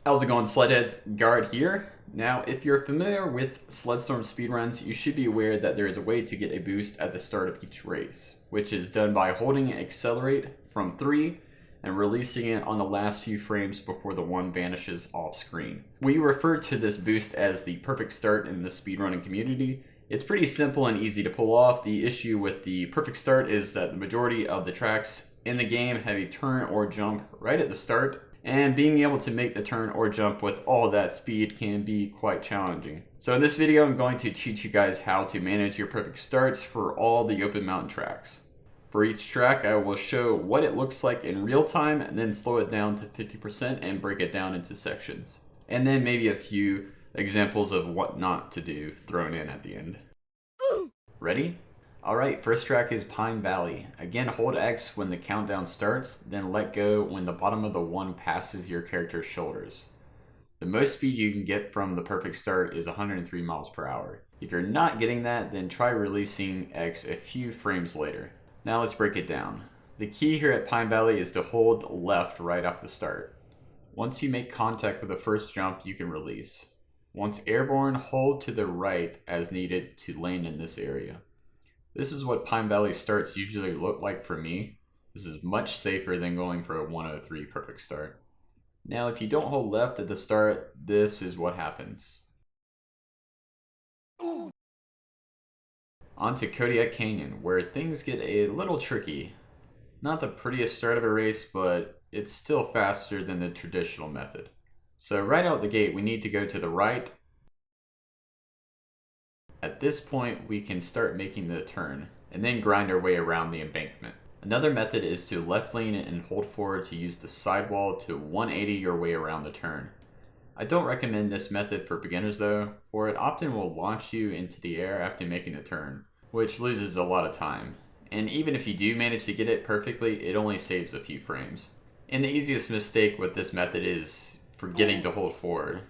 How's it going, Sledheads? Guard here. Now, if you're familiar with Sledstorm speedruns, you should be aware that there is a way to get a boost at the start of each race, which is done by holding accelerate from 3 and releasing it on the last few frames before the 1 vanishes off screen. We refer to this boost as the perfect start in the speedrunning community. It's pretty simple and easy to pull off. The issue with the perfect start is that the majority of the tracks in the game have a turn or jump right at the start, and being able to make the turn or jump with all that speed can be quite challenging. So in this video, I'm going to teach you guys how to manage your perfect starts for all the open mountain tracks. For each track, I will show what it looks like in real time and then slow it down to 50% and break it down into sections. And then maybe a few examples of what not to do thrown in at the end. Ready? Alright, first track is Pine Valley. Again, hold X when the countdown starts, then let go when the bottom of the 1 passes your character's shoulders. The most speed you can get from the perfect start is 103 miles per hour. If you're not getting that, then try releasing X a few frames later. Now let's break it down. The key here at Pine Valley is to hold left right off the start. Once you make contact with the first jump, you can release. Once airborne, hold to the right as needed to land in this area. This is what Pine Valley starts usually look like for me. This is much safer than going for a 103 perfect start. Now if you don't hold left at the start, this is what happens. On to Kodiak Canyon, where things get a little tricky. Not the prettiest start of a race, but it's still faster than the traditional method. So right out the gate, we need to go to the right. At this point, we can start making the turn, and then grind our way around the embankment. Another method is to left lean and hold forward to use the sidewall to 180 your way around the turn. I don't recommend this method for beginners though, for it often will launch you into the air after making the turn, which loses a lot of time. And even if you do manage to get it perfectly, it only saves a few frames. And the easiest mistake with this method is forgetting to hold forward.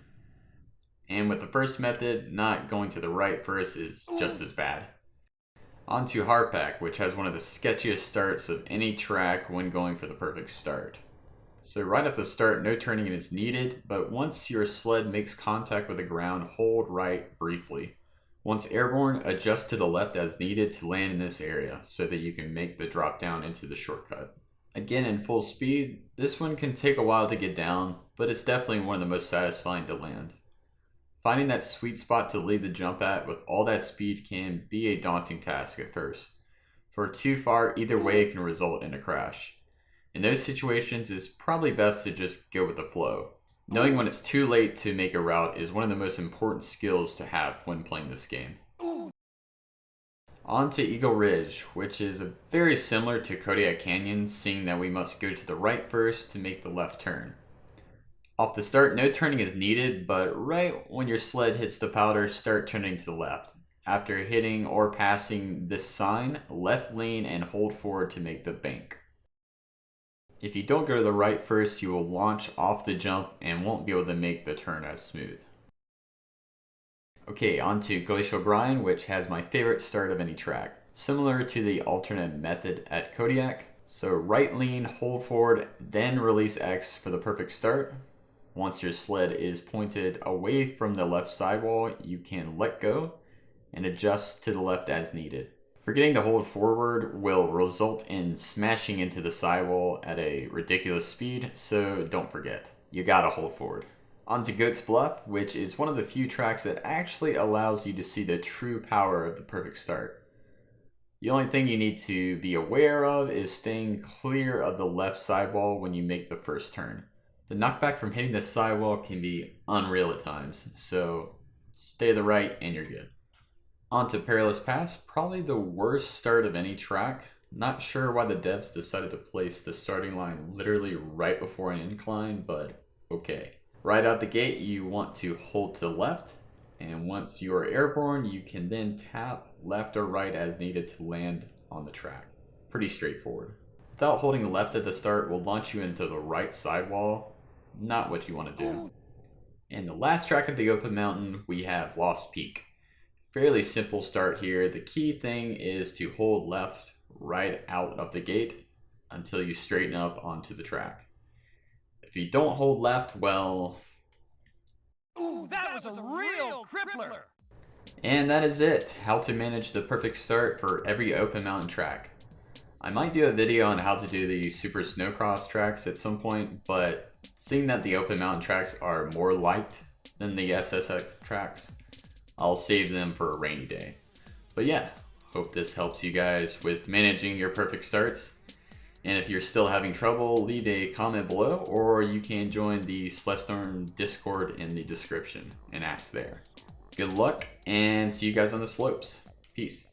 And with the first method, not going to the right first is just as bad. On to Hardpack, which has one of the sketchiest starts of any track when going for the perfect start. So right off the start, no turning is needed, but once your sled makes contact with the ground, hold right briefly. Once airborne, adjust to the left as needed to land in this area so that you can make the drop down into the shortcut. Again, in full speed, this one can take a while to get down, but it's definitely one of the most satisfying to land. Finding that sweet spot to lead the jump at with all that speed can be a daunting task at first. For too far, either way can result in a crash. In those situations, it's probably best to just go with the flow. Knowing when it's too late to make a route is one of the most important skills to have when playing this game. On to Eagle Ridge, which is very similar to Kodiak Canyon, seeing that we must go to the right first to make the left turn. Off the start, no turning is needed, but right when your sled hits the powder, start turning to the left. After hitting or passing this sign, left lean and hold forward to make the bank. If you don't go to the right first, you will launch off the jump and won't be able to make the turn as smooth. Okay, on to Glacial Grind, which has my favorite start of any track. Similar to the alternate method at Kodiak. So right lean, hold forward, then release X for the perfect start. Once your sled is pointed away from the left sidewall, you can let go and adjust to the left as needed. Forgetting to hold forward will result in smashing into the sidewall at a ridiculous speed, so don't forget. You gotta hold forward. On to Goat's Bluff, which is one of the few tracks that actually allows you to see the true power of the perfect start. The only thing you need to be aware of is staying clear of the left sidewall when you make the first turn. The knockback from hitting the sidewall can be unreal at times, so stay to the right and you're good. On to Perilous Pass, probably the worst start of any track. Not sure why the devs decided to place the starting line literally right before an incline, but okay. Right out the gate, you want to hold to the left, and once you are airborne, you can then tap left or right as needed to land on the track. Pretty straightforward. Without holding left at the start will launch you into the right sidewall. Not what you want to do. In the last track of the open mountain, we have Lost Peak. Fairly simple start here. The key thing is to hold left right out of the gate until you straighten up onto the track. If you don't hold left, well, was a real crippler. And that is it, how to manage the perfect start for every open mountain track. I might do a video on how to do the super snowcross tracks at some point, but seeing that the open mountain tracks are more liked than the SSX tracks, I'll save them for a rainy day. But yeah, hope this helps you guys with managing your perfect starts. And if you're still having trouble, leave a comment below, or you can join the Sledstorm Discord in the description and ask there. Good luck, and see you guys on the slopes. Peace.